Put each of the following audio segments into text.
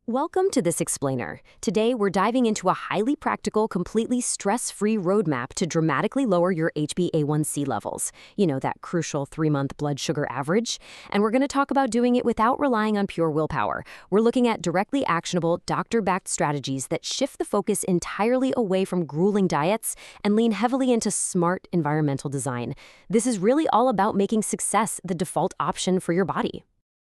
Welcome to This Explainer. Today, we're diving into a highly practical, completely stress-free roadmap to dramatically lower your HbA1c levels. You know, that crucial 3-month blood sugar average. And we're going to talk about doing it without relying on pure willpower. We're looking at directly actionable, doctor-backed strategies that shift the focus entirely away from grueling diets and lean heavily into smart environmental design. This is really all about making success the default option for your body.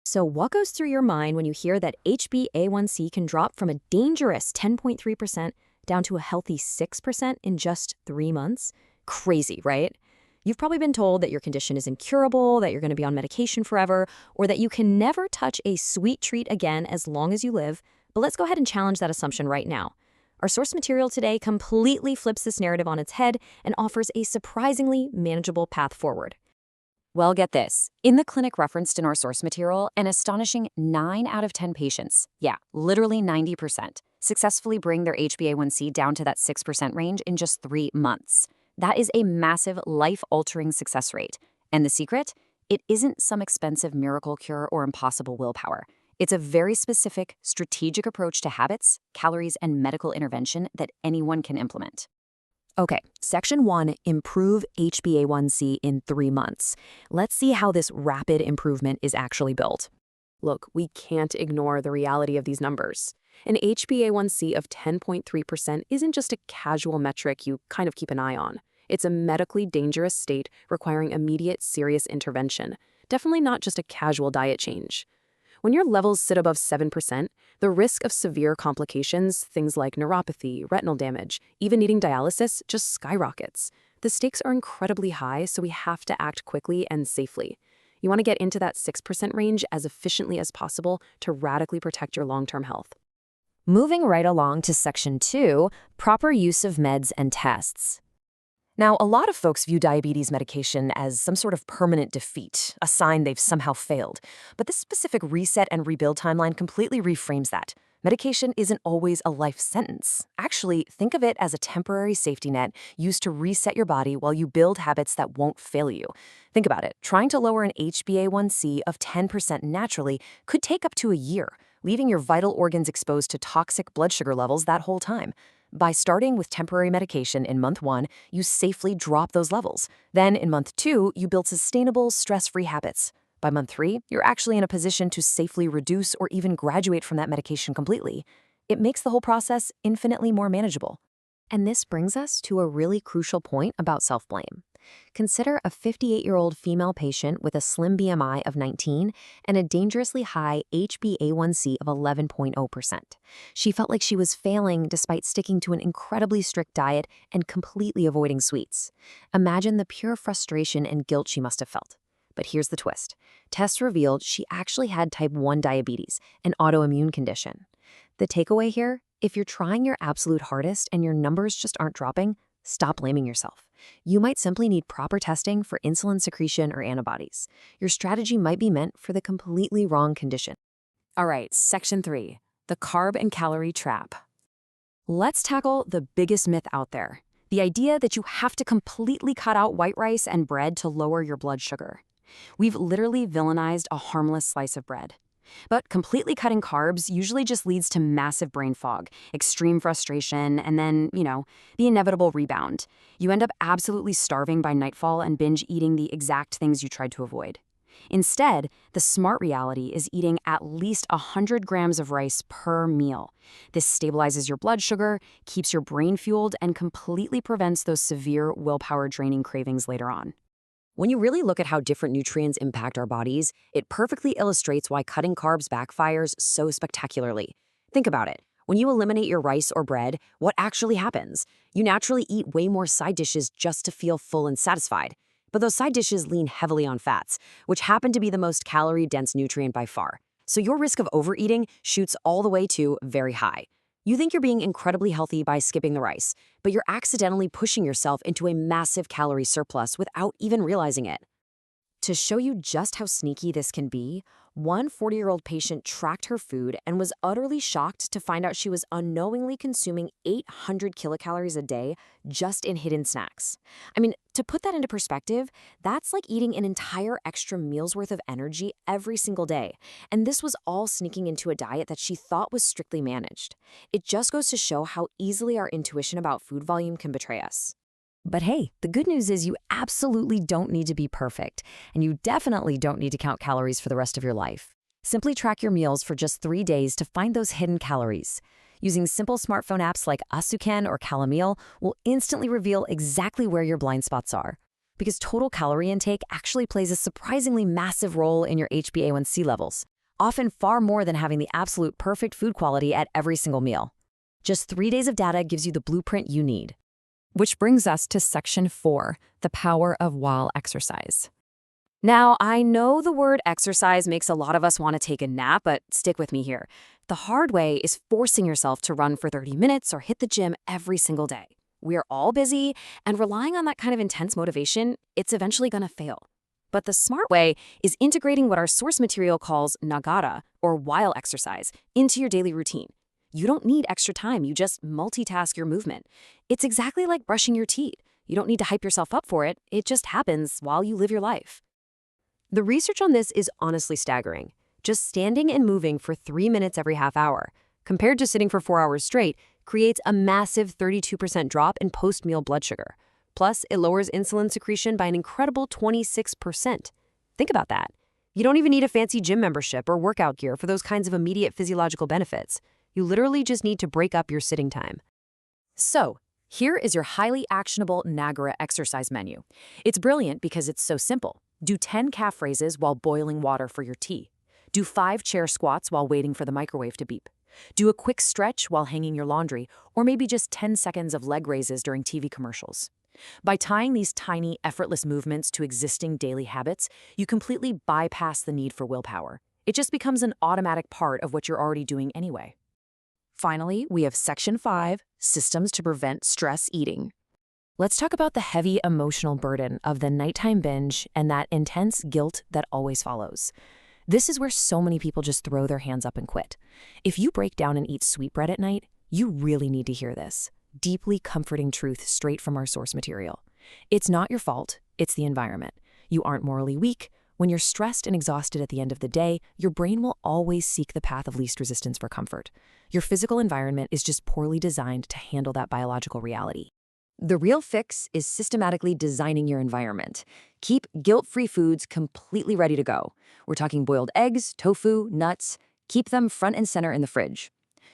So what goes through your mind when you hear that HbA1c can drop from a dangerous 10.3% down to a healthy 6% in just 3 months? Crazy, right? You've probably been told that your condition is incurable, that you're going to be on medication forever, or that you can never touch a sweet treat again as long as you live. But let's go ahead and challenge that assumption right now. Our source material today completely flips this narrative on its head and offers a surprisingly manageable path forward. Well, get this. In the clinic referenced in our source material, an astonishing 9 out of 10 patients, literally 90%, successfully bring their HbA1c down to that 6% range in just 3 months. That is a massive, life-altering success rate. And the secret? It isn't some expensive miracle cure or impossible willpower. It's a very specific, strategic approach to habits, calories, and medical intervention that anyone can implement. Okay, Section 1, improve HbA1c in 3 months. Let's see how this rapid improvement is actually built. Look, we can't ignore the reality of these numbers. An HbA1c of 10.3% isn't just a casual metric you kind of keep an eye on. It's a medically dangerous state requiring immediate, serious intervention. Definitely not just a casual diet change. When your levels sit above 7%, the risk of severe complications, things like neuropathy, retinal damage, even needing dialysis, just skyrockets. The stakes are incredibly high, so we have to act quickly and safely. You want to get into that 6% range as efficiently as possible to radically protect your long-term health. Moving right along to Section 2, proper use of meds and tests. Now, a lot of folks view diabetes medication as some sort of permanent defeat, a sign they've somehow failed. But this specific reset and rebuild timeline completely reframes that. Medication isn't always a life sentence. Actually, think of it as a temporary safety net used to reset your body while you build habits that won't fail you. Think about it. Trying to lower an HbA1c of 10% naturally could take up to a year, leaving your vital organs exposed to toxic blood sugar levels that whole time. By starting with temporary medication in month 1, you safely drop those levels. Then in month 2, you build sustainable, stress-free habits. By month 3, you're actually in a position to safely reduce or even graduate from that medication completely. It makes the whole process infinitely more manageable. And this brings us to a really crucial point about self-blame. Consider a 58-year-old female patient with a slim BMI of 19 and a dangerously high HbA1c of 11.0%. She felt like she was failing despite sticking to an incredibly strict diet and completely avoiding sweets. Imagine the pure frustration and guilt she must have felt. But here's the twist. Tests revealed she actually had type 1 diabetes, an autoimmune condition. The takeaway here? If you're trying your absolute hardest and your numbers just aren't dropping, stop blaming yourself. You might simply need proper testing for insulin secretion or antibodies. Your strategy might be meant for the completely wrong condition. All right, Section 3, the carb and calorie trap. Let's tackle the biggest myth out there, the idea that you have to completely cut out white rice and bread to lower your blood sugar. We've literally villainized a harmless slice of bread. But completely cutting carbs usually just leads to massive brain fog, extreme frustration, and then, the inevitable rebound. You end up absolutely starving by nightfall and binge eating the exact things you tried to avoid. Instead, the smart reality is eating at least 100 grams of rice per meal. This stabilizes your blood sugar, keeps your brain fueled, and completely prevents those severe willpower-draining cravings later on. When you really look at how different nutrients impact our bodies, it perfectly illustrates why cutting carbs backfires so spectacularly. Think about it. When you eliminate your rice or bread, what actually happens? You naturally eat way more side dishes just to feel full and satisfied. But those side dishes lean heavily on fats, which happen to be the most calorie-dense nutrient by far. So your risk of overeating shoots all the way to very high. You think you're being incredibly healthy by skipping the rice, but you're accidentally pushing yourself into a massive calorie surplus without even realizing it. To show you just how sneaky this can be, one 40-year-old patient tracked her food and was utterly shocked to find out she was unknowingly consuming 800 kilocalories a day just in hidden snacks. I mean, to put that into perspective, that's like eating an entire extra meal's worth of energy every single day. And this was all sneaking into a diet that she thought was strictly managed. It just goes to show how easily our intuition about food volume can betray us. But hey, the good news is you absolutely don't need to be perfect, and you definitely don't need to count calories for the rest of your life. Simply track your meals for just 3 days to find those hidden calories. Using simple smartphone apps like Asuken or Calomel will instantly reveal exactly where your blind spots are. Because total calorie intake actually plays a surprisingly massive role in your HbA1c levels, often far more than having the absolute perfect food quality at every single meal. Just 3 days of data gives you the blueprint you need. Which brings us to Section 4, the power of while exercise. Now, I know the word exercise makes a lot of us want to take a nap, but stick with me here. The hard way is forcing yourself to run for 30 minutes or hit the gym every single day. We're all busy, and relying on that kind of intense motivation, it's eventually going to fail. But the smart way is integrating what our source material calls nagara, or while exercise, into your daily routine. You don't need extra time, you just multitask your movement. It's exactly like brushing your teeth. You don't need to hype yourself up for it, it just happens while you live your life. The research on this is honestly staggering. Just standing and moving for 3 minutes every half hour, compared to sitting for 4 hours straight, creates a massive 32% drop in post-meal blood sugar. Plus, it lowers insulin secretion by an incredible 26%. Think about that. You don't even need a fancy gym membership or workout gear for those kinds of immediate physiological benefits. You literally just need to break up your sitting time. So, here is your highly actionable Nagara exercise menu. It's brilliant because it's so simple. Do 10 calf raises while boiling water for your tea. Do 5 chair squats while waiting for the microwave to beep. Do a quick stretch while hanging your laundry, or maybe just 10 seconds of leg raises during TV commercials. By tying these tiny, effortless movements to existing daily habits, you completely bypass the need for willpower. It just becomes an automatic part of what you're already doing anyway. Finally, we have Section 5, Systems to Prevent Stress Eating. Let's talk about the heavy emotional burden of the nighttime binge and that intense guilt that always follows. This is where so many people just throw their hands up and quit. If you break down and eat sweetbread at night, you really need to hear this. Deeply comforting truth straight from our source material. It's not your fault, it's the environment. You aren't morally weak. When you're stressed and exhausted at the end of the day, your brain will always seek the path of least resistance for comfort. Your physical environment is just poorly designed to handle that biological reality. The real fix is systematically designing your environment. Keep guilt-free foods completely ready to go. We're talking boiled eggs, tofu, nuts. Keep them front and center in the fridge.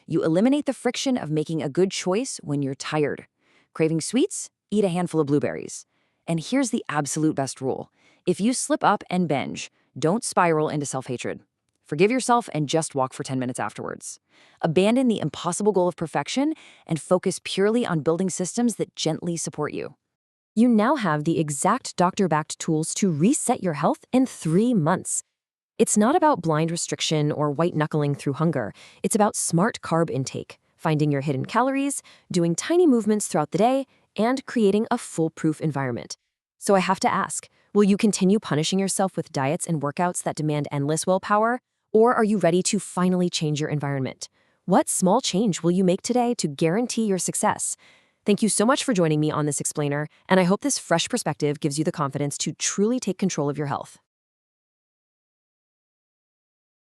You eliminate the friction of making a good choice when you're tired. Craving sweets? Eat a handful of blueberries. And here's the absolute best rule. If you slip up and binge, don't spiral into self-hatred. Forgive yourself and just walk for 10 minutes afterwards. Abandon the impossible goal of perfection and focus purely on building systems that gently support you. You now have the exact doctor-backed tools to reset your health in 3 months. It's not about blind restriction or white-knuckling through hunger. It's about smart carb intake, finding your hidden calories, doing tiny movements throughout the day, and creating a foolproof environment. So I have to ask, will you continue punishing yourself with diets and workouts that demand endless willpower? Or are you ready to finally change your environment? What small change will you make today to guarantee your success? Thank you so much for joining me on this explainer, and I hope this fresh perspective gives you the confidence to truly take control of your health.